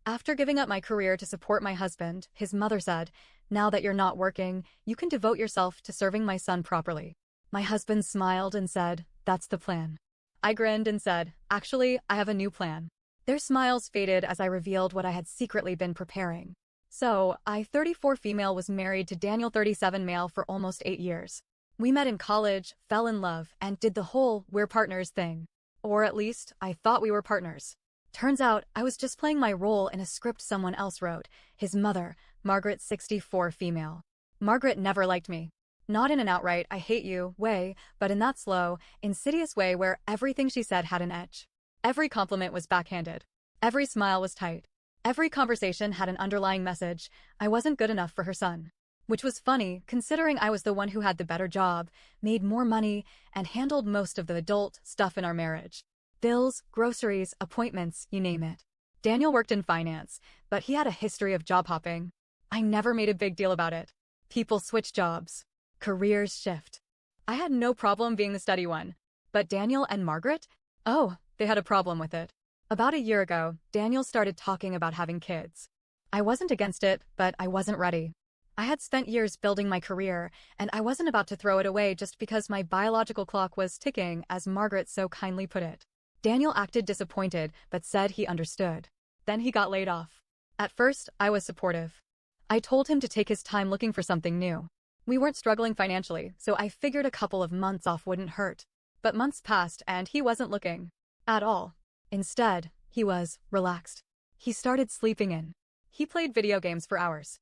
After giving up my career to support my husband, his mother said, "Now that you're not working, you can devote yourself to serving my son properly." My husband smiled and said, "That's the plan." I grinned and said, "Actually, I have a new plan." Their smiles faded as I revealed what I had secretly been preparing. So, I, 34 female, was married to Daniel, 37 male, for almost 8 years. We met in college, fell in love, and did the whole "we're partners" thing. Or at least, I thought we were partners. Turns out, I was just playing my role in a script someone else wrote. His mother, Margaret, 64 female. Margaret never liked me. Not in an outright "I hate you" way, but in that slow, insidious way where everything she said had an edge. Every compliment was backhanded. Every smile was tight. Every conversation had an underlying message: I wasn't good enough for her son. Which was funny, considering I was the one who had the better job, made more money, and handled most of the adult stuff in our marriage. Bills, groceries, appointments, you name it. Daniel worked in finance, but he had a history of job hopping. I never made a big deal about it. People switch jobs. Careers shift. I had no problem being the steady one. But Daniel and Margaret? Oh, they had a problem with it. About a year ago, Daniel started talking about having kids. I wasn't against it, but I wasn't ready. I had spent years building my career, and I wasn't about to throw it away just because my biological clock was ticking, as Margaret so kindly put it. Daniel acted disappointed, but said he understood. Then he got laid off. At first, I was supportive. I told him to take his time looking for something new. We weren't struggling financially, so I figured a couple of months off wouldn't hurt. But months passed and he wasn't looking. At all. Instead, he was relaxed. He started sleeping in. He played video games for hours.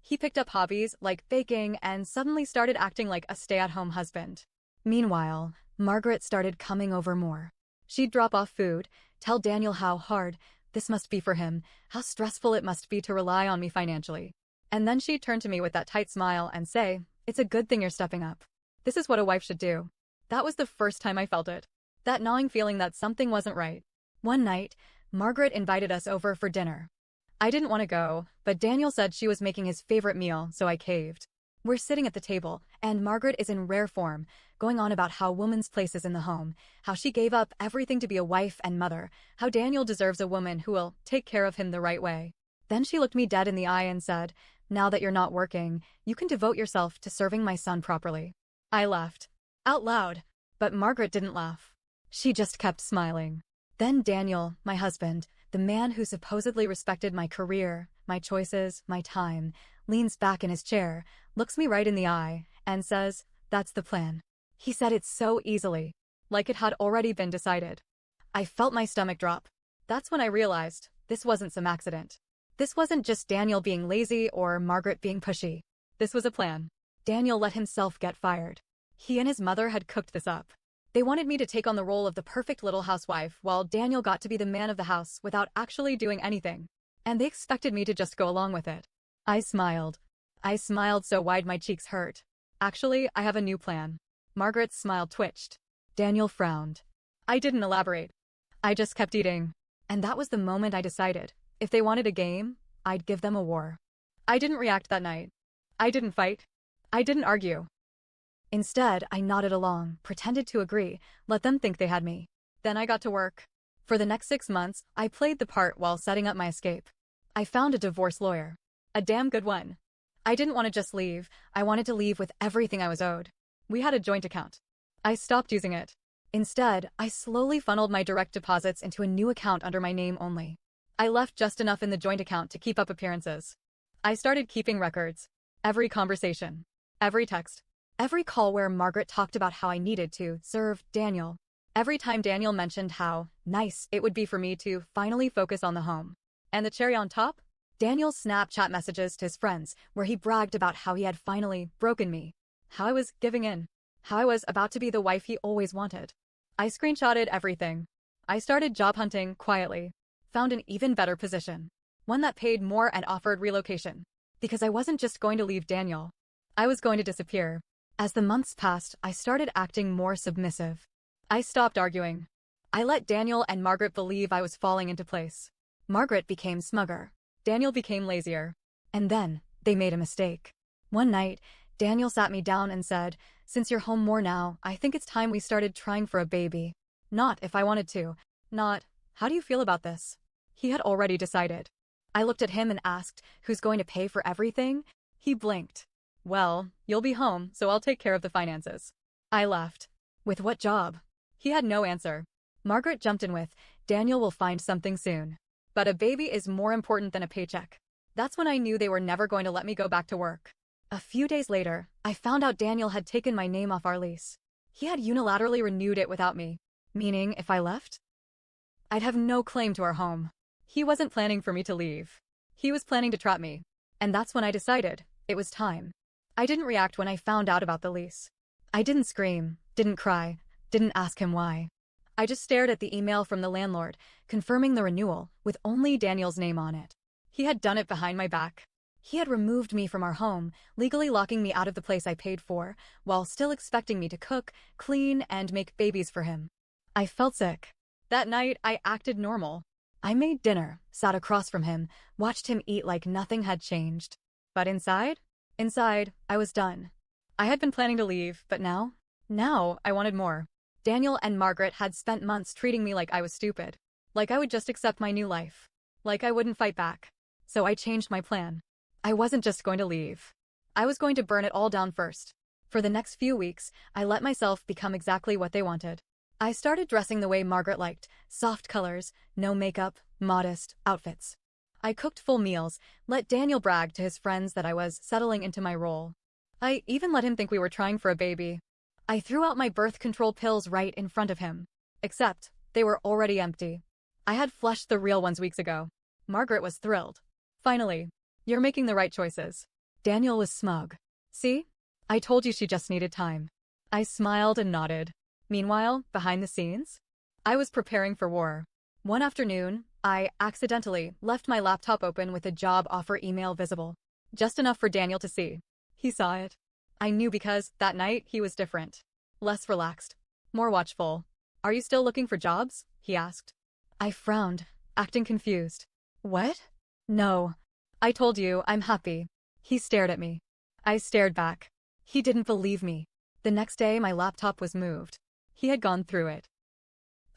He picked up hobbies like baking and suddenly started acting like a stay-at-home husband. Meanwhile, Margaret started coming over more. She'd drop off food, tell Daniel how hard this must be for him, how stressful it must be to rely on me financially. And then she'd turn to me with that tight smile and say, "It's a good thing you're stepping up. This is what a wife should do." That was the first time I felt it. That gnawing feeling that something wasn't right. One night, Margaret invited us over for dinner. I didn't want to go, but Daniel said she was making his favorite meal, so I caved. We're sitting at the table, and Margaret is in rare form, going on about how woman's place is in the home, how she gave up everything to be a wife and mother, how Daniel deserves a woman who will take care of him the right way. Then she looked me dead in the eye and said, "Now that you're not working, you can devote yourself to serving my son properly." I laughed. Out loud. But Margaret didn't laugh. She just kept smiling. Then Daniel, my husband, the man who supposedly respected my career, my choices, my time, leans back in his chair, looks me right in the eye, and says, "That's the plan." He said it so easily, like it had already been decided. I felt my stomach drop. That's when I realized this wasn't some accident. This wasn't just Daniel being lazy or Margaret being pushy. This was a plan. Daniel let himself get fired. He and his mother had cooked this up. They wanted me to take on the role of the perfect little housewife while Daniel got to be the man of the house without actually doing anything. And they expected me to just go along with it. I smiled. I smiled so wide my cheeks hurt. "Actually, I have a new plan." Margaret's smile twitched. Daniel frowned. I didn't elaborate. I just kept eating. And that was the moment I decided, if they wanted a game, I'd give them a war. I didn't react that night. I didn't fight. I didn't argue. Instead, I nodded along, pretended to agree, let them think they had me. Then I got to work. For the next 6 months, I played the part while setting up my escape. I found a divorce lawyer. A damn good one. I didn't want to just leave, I wanted to leave with everything I was owed. We had a joint account. I stopped using it. Instead, I slowly funneled my direct deposits into a new account under my name only. I left just enough in the joint account to keep up appearances. I started keeping records. Every conversation. Every text. Every call where Margaret talked about how I needed to serve Daniel. Every time Daniel mentioned how nice it would be for me to finally focus on the home. And the cherry on top? Daniel's Snapchat messages to his friends where he bragged about how he had finally broken me. How I was giving in. How I was about to be the wife he always wanted. I screenshotted everything. I started job hunting quietly. Found an even better position. One that paid more and offered relocation. Because I wasn't just going to leave Daniel. I was going to disappear. As the months passed, I started acting more submissive. I stopped arguing. I let Daniel and Margaret believe I was falling into place. Margaret became smugger. Daniel became lazier. And then, they made a mistake. One night, Daniel sat me down and said, "Since you're home more now, I think it's time we started trying for a baby. Not if I wanted to. Not, how do you feel about this?" He had already decided. I looked at him and asked, "Who's going to pay for everything?" He blinked. "Well, you'll be home, so I'll take care of the finances." I laughed. "With what job?" He had no answer. Margaret jumped in with, "Daniel will find something soon. But a baby is more important than a paycheck." That's when I knew they were never going to let me go back to work. A few days later, I found out Daniel had taken my name off our lease. He had unilaterally renewed it without me. Meaning, if I left, I'd have no claim to our home. He wasn't planning for me to leave. He was planning to trap me. And that's when I decided it was time. I didn't react when I found out about the lease. I didn't scream, didn't cry, didn't ask him why. I just stared at the email from the landlord, confirming the renewal, with only Daniel's name on it. He had done it behind my back. He had removed me from our home, legally locking me out of the place I paid for, while still expecting me to cook, clean, and make babies for him. I felt sick. That night, I acted normal. I made dinner, sat across from him, watched him eat like nothing had changed. But inside, I was done. I had been planning to leave, but now I wanted more. Daniel and Margaret had spent months treating me like I was stupid. Like I would just accept my new life. Like I wouldn't fight back. So I changed my plan. I wasn't just going to leave. I was going to burn it all down first. For the next few weeks, I let myself become exactly what they wanted. I started dressing the way Margaret liked, soft colors, no makeup, modest outfits. I cooked full meals, let Daniel brag to his friends that I was settling into my role. I even let him think we were trying for a baby. I threw out my birth control pills right in front of him. Except, they were already empty. I had flushed the real ones weeks ago. Margaret was thrilled. "Finally, you're making the right choices." Daniel was smug. "See? I told you she just needed time." I smiled and nodded. Meanwhile, behind the scenes, I was preparing for war. One afternoon, I accidentally left my laptop open with a job offer email visible. Just enough for Daniel to see. He saw it. I knew because, that night, he was different. Less relaxed. More watchful. "Are you still looking for jobs?" he asked. I frowned, acting confused. "What?" "No. I told you, I'm happy." He stared at me. I stared back. He didn't believe me. The next day, my laptop was moved. He had gone through it.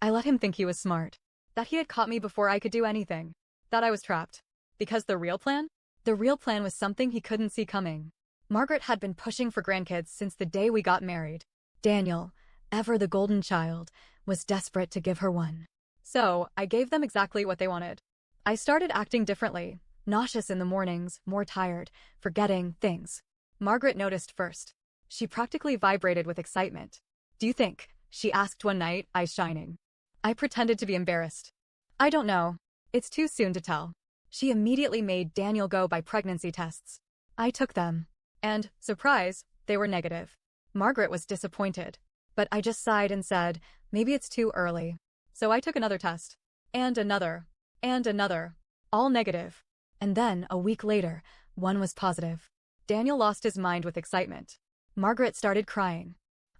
I let him think he was smart. That he had caught me before I could do anything. That I was trapped. Because the real plan? The real plan was something he couldn't see coming. Margaret had been pushing for grandkids since the day we got married. Daniel, ever the golden child, was desperate to give her one. So, I gave them exactly what they wanted. I started acting differently, nauseous in the mornings, more tired, forgetting things. Margaret noticed first. She practically vibrated with excitement. "Do you think?" she asked one night, eyes shining. I pretended to be embarrassed. "I don't know. It's too soon to tell." She immediately made Daniel go buy pregnancy tests. I took them. And, surprise, they were negative. Margaret was disappointed. But I just sighed and said, maybe it's too early. So I took another test. And another. And another. All negative. And then, a week later, one was positive. Daniel lost his mind with excitement. Margaret started crying.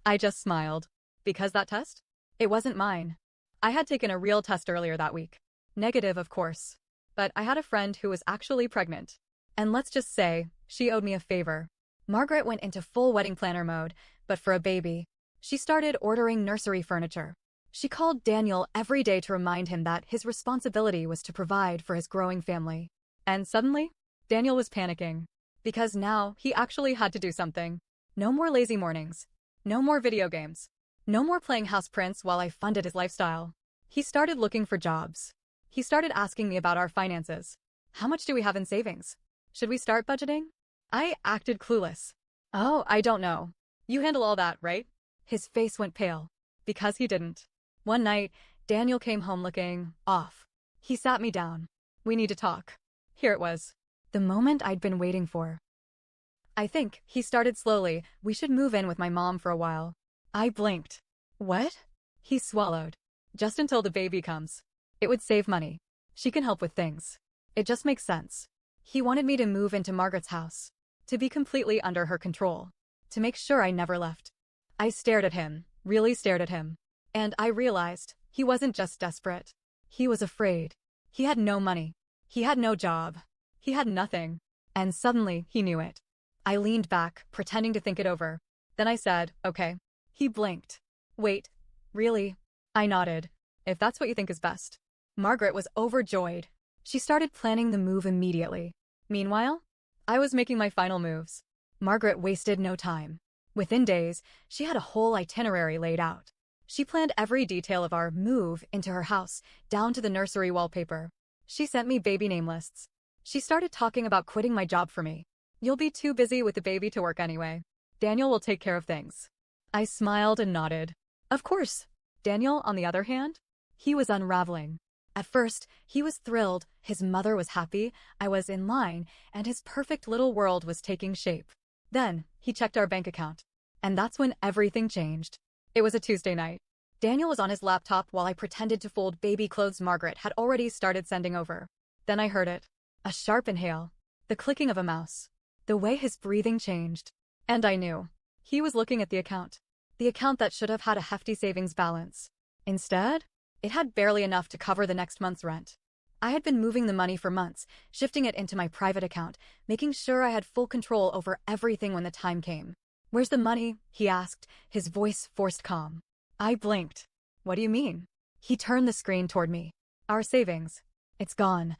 I just smiled. Because that test? It wasn't mine. I had taken a real test earlier that week. Negative, of course. But I had a friend who was actually pregnant. And let's just say, she owed me a favor. Margaret went into full wedding planner mode, but for a baby. She started ordering nursery furniture. She called Daniel every day to remind him that his responsibility was to provide for his growing family. And suddenly, Daniel was panicking. Because now, he actually had to do something. No more lazy mornings. No more video games. No more playing house prince while I funded his lifestyle. He started looking for jobs. He started asking me about our finances. How much do we have in savings? Should we start budgeting? I acted clueless. "Oh, I don't know. You handle all that, right?" His face went pale. Because he didn't. One night, Daniel came home looking off. He sat me down. "We need to talk." Here it was. The moment I'd been waiting for. "I think," he started slowly, "we should move in with my mom for a while." I blinked. "What?" He swallowed. "Just until the baby comes. It would save money. She can help with things. It just makes sense." He wanted me to move into Margaret's house. To be completely under her control. To make sure I never left. I stared at him, really stared at him. And I realized, he wasn't just desperate. He was afraid. He had no money. He had no job. He had nothing. And suddenly, he knew it. I leaned back, pretending to think it over. Then I said, "Okay." He blinked. "Wait, really?" I nodded. "If that's what you think is best." Margaret was overjoyed. She started planning the move immediately. Meanwhile, I was making my final moves. Margaret wasted no time. Within days, she had a whole itinerary laid out. She planned every detail of our move into her house, down to the nursery wallpaper. She sent me baby name lists. She started talking about quitting my job for me. You'll be too busy with the baby to work anyway. Daniel will take care of things. I smiled and nodded. Of course. Daniel, on the other hand, he was unraveling. At first, he was thrilled, his mother was happy, I was in line, and his perfect little world was taking shape. Then, he checked our bank account. And that's when everything changed. It was a Tuesday night. Daniel was on his laptop while I pretended to fold baby clothes Margaret had already started sending over. Then I heard it. A sharp inhale. The clicking of a mouse. The way his breathing changed. And I knew. He was looking at the account. The account that should have had a hefty savings balance. Instead, it had barely enough to cover the next month's rent. I had been moving the money for months, shifting it into my private account, making sure I had full control over everything when the time came. Where's the money? He asked, his voice forced calm. I blinked. What do you mean? He turned the screen toward me. Our savings. It's gone.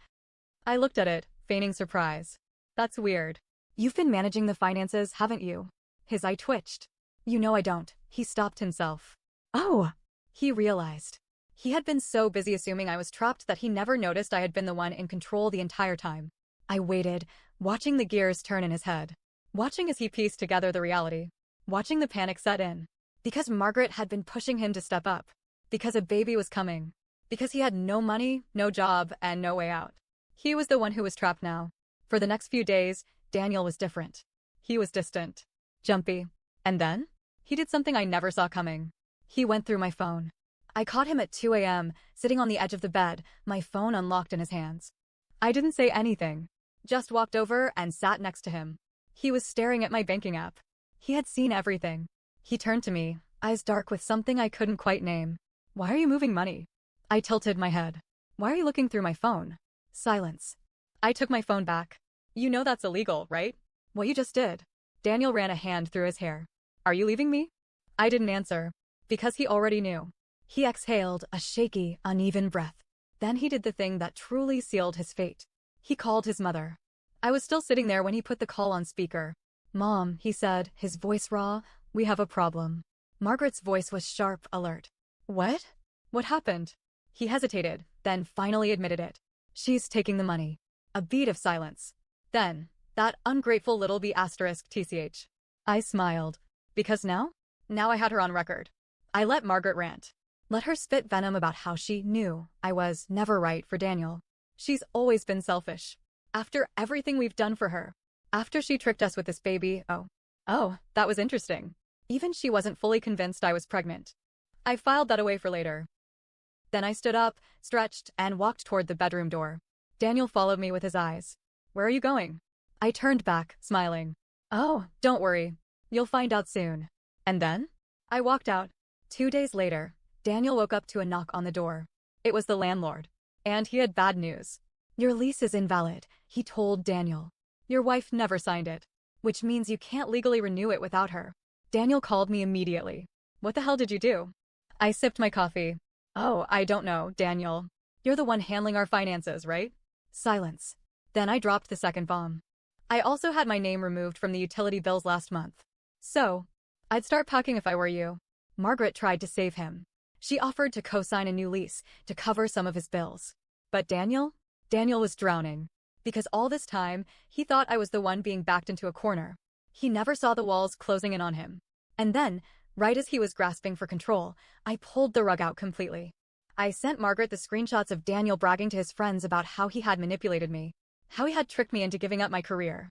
I looked at it, feigning surprise. That's weird. You've been managing the finances, haven't you? His eye twitched. You know I don't. He stopped himself. Oh! He realized. He had been so busy assuming I was trapped that he never noticed I had been the one in control the entire time. I waited, watching the gears turn in his head. Watching as he pieced together the reality. Watching the panic set in. Because Margaret had been pushing him to step up. Because a baby was coming. Because he had no money, no job, and no way out. He was the one who was trapped now. For the next few days, Daniel was different. He was distant. Jumpy. And then? He did something I never saw coming. He went through my phone. I caught him at 2 a.m., sitting on the edge of the bed, my phone unlocked in his hands. I didn't say anything. Just walked over and sat next to him. He was staring at my banking app. He had seen everything. He turned to me, eyes dark with something I couldn't quite name. Why are you moving money? I tilted my head. Why are you looking through my phone? Silence. I took my phone back. You know that's illegal, right? What you just did. Daniel ran a hand through his hair. Are you leaving me? I didn't answer. Because he already knew. He exhaled a shaky, uneven breath. Then he did the thing that truly sealed his fate. He called his mother. I was still sitting there when he put the call on speaker. Mom, he said, his voice raw, we have a problem. Margaret's voice was sharp, alert. What? What happened? He hesitated, then finally admitted it. She's taking the money. A beat of silence. Then, that ungrateful little b asterisk tch. I smiled. Because now? Now I had her on record. I let Margaret rant. Let her spit venom about how she knew I was never right for Daniel. She's always been selfish. After everything we've done for her. After she tricked us with this baby, oh, that was interesting. Even she wasn't fully convinced I was pregnant. I filed that away for later. Then I stood up, stretched, and walked toward the bedroom door. Daniel followed me with his eyes. Where are you going? I turned back, smiling. Oh, don't worry. You'll find out soon. And then? I walked out. 2 days later, Daniel woke up to a knock on the door. It was the landlord. And he had bad news. Your lease is invalid, he told Daniel. Your wife never signed it. Which means you can't legally renew it without her. Daniel called me immediately. What the hell did you do? I sipped my coffee. Oh, I don't know, Daniel. You're the one handling our finances, right? Silence. Then I dropped the second bomb. I also had my name removed from the utility bills last month. So, I'd start packing if I were you. Margaret tried to save him. She offered to co-sign a new lease to cover some of his bills. But Daniel was drowning. Because all this time, he thought I was the one being backed into a corner. He never saw the walls closing in on him. And then, right as he was grasping for control, I pulled the rug out completely. I sent Margaret the screenshots of Daniel bragging to his friends about how he had manipulated me. How he had tricked me into giving up my career.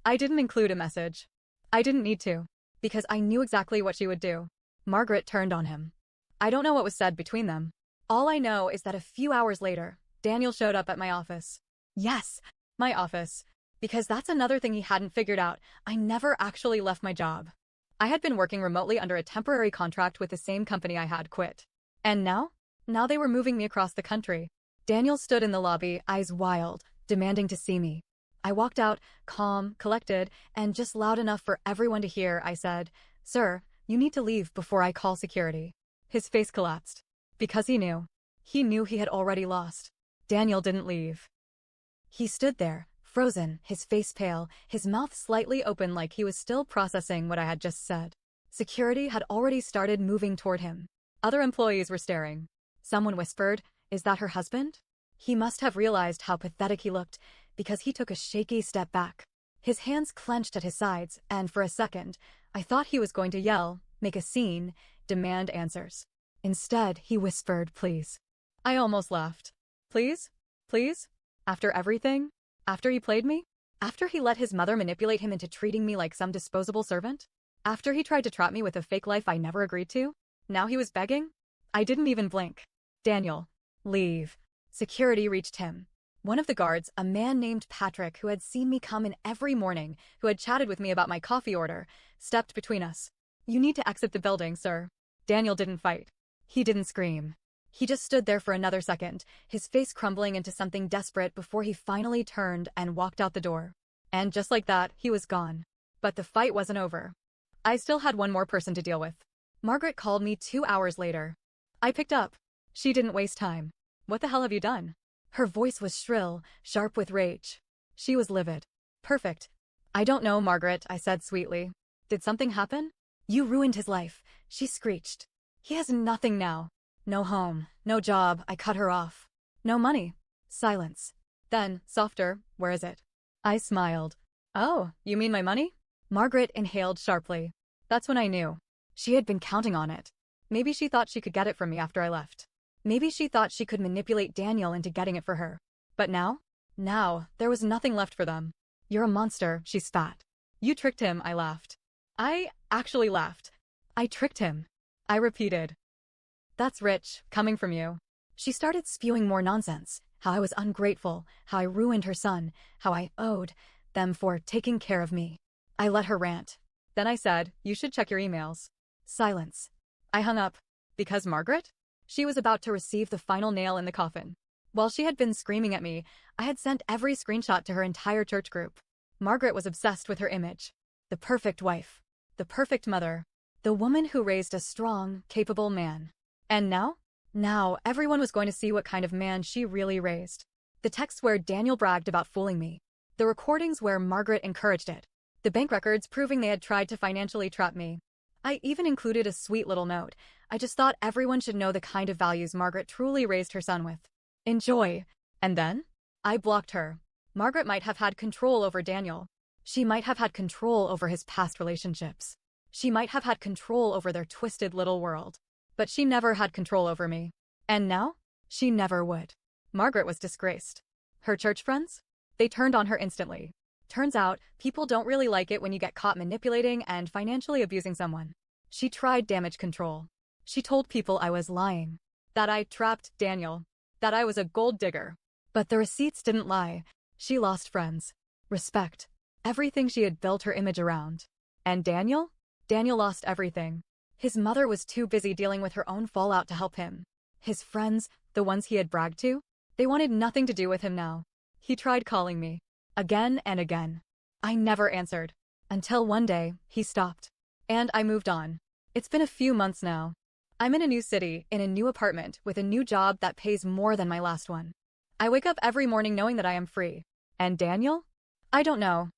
I didn't include a message. I didn't need to. Because I knew exactly what she would do. Margaret turned on him. I don't know what was said between them. All I know is that a few hours later, Daniel showed up at my office. Yes, my office. Because that's another thing he hadn't figured out. I never actually left my job. I had been working remotely under a temporary contract with the same company I had quit. And now? Now they were moving me across the country. Daniel stood in the lobby, eyes wild, demanding to see me. I walked out, calm, collected, and just loud enough for everyone to hear, I said, Sir, you need to leave before I call security. His face collapsed. Because he knew. He knew he had already lost. Daniel didn't leave. He stood there, frozen, his face pale, his mouth slightly open like he was still processing what I had just said. Security had already started moving toward him. Other employees were staring. Someone whispered, "Is that her husband?" He must have realized how pathetic he looked, because he took a shaky step back. His hands clenched at his sides, and for a second, I thought he was going to yell, make a scene, demand answers. Instead, he whispered, "Please." I almost laughed. Please? Please? After everything? After he played me? After he let his mother manipulate him into treating me like some disposable servant? After he tried to trap me with a fake life I never agreed to? Now he was begging? I didn't even blink. "Daniel, leave." Security reached him. One of the guards, a man named Patrick who had seen me come in every morning, who had chatted with me about my coffee order, stepped between us. "You need to exit the building, sir." Daniel didn't fight. He didn't scream. He just stood there for another second, his face crumbling into something desperate before he finally turned and walked out the door. And just like that, he was gone. But the fight wasn't over. I still had one more person to deal with. Margaret called me 2 hours later. I picked up. She didn't waste time. "What the hell have you done?" Her voice was shrill, sharp with rage. She was livid. "Perfect." "I don't know, Margaret," I said sweetly. "Did something happen?" "You ruined his life," she screeched. "He has nothing now. No home, no job," I cut her off. "No money." Silence. Then, softer, "Where is it?" I smiled. "Oh, you mean my money?" Margaret inhaled sharply. That's when I knew. She had been counting on it. Maybe she thought she could get it from me after I left. Maybe she thought she could manipulate Daniel into getting it for her. But now? Now, there was nothing left for them. "You're a monster," she spat. "You tricked him," I laughed. I actually laughed. "I tricked him." I repeated. "That's rich, coming from you." She started spewing more nonsense. How I was ungrateful, how I ruined her son, how I owed them for taking care of me. I let her rant. Then I said, "You should check your emails." Silence. I hung up. Because Margaret? She was about to receive the final nail in the coffin. While she had been screaming at me, I had sent every screenshot to her entire church group. Margaret was obsessed with her image. The perfect wife. The perfect mother. The woman who raised a strong, capable man. And now? Now, everyone was going to see what kind of man she really raised. The texts where Daniel bragged about fooling me. The recordings where Margaret encouraged it. The bank records proving they had tried to financially trap me. I even included a sweet little note. I just thought everyone should know the kind of values Margaret truly raised her son with. Enjoy. And then? I blocked her. Margaret might have had control over Daniel. She might have had control over his past relationships. She might have had control over their twisted little world. But she never had control over me. And now? She never would. Margaret was disgraced. Her church friends? They turned on her instantly. Turns out, people don't really like it when you get caught manipulating and financially abusing someone. She tried damage control. She told people I was lying. That I trapped Daniel. That I was a gold digger. But the receipts didn't lie. She lost friends. Respect. Everything she had built her image around. And Daniel? Daniel lost everything. His mother was too busy dealing with her own fallout to help him. His friends, the ones he had bragged to, they wanted nothing to do with him now. He tried calling me. Again and again. I never answered. Until one day, he stopped. And I moved on. It's been a few months now. I'm in a new city, in a new apartment, with a new job that pays more than my last one. I wake up every morning knowing that I am free. And Daniel? I don't know.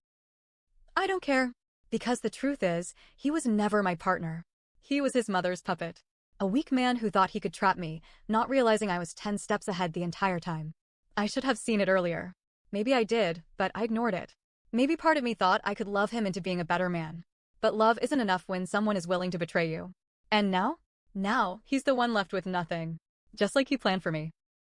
I don't care. Because the truth is, he was never my partner. He was his mother's puppet. A weak man who thought he could trap me, not realizing I was 10 steps ahead the entire time. I should have seen it earlier. Maybe I did, but I ignored it. Maybe part of me thought I could love him into being a better man. But love isn't enough when someone is willing to betray you. And now? Now, he's the one left with nothing. Just like he planned for me.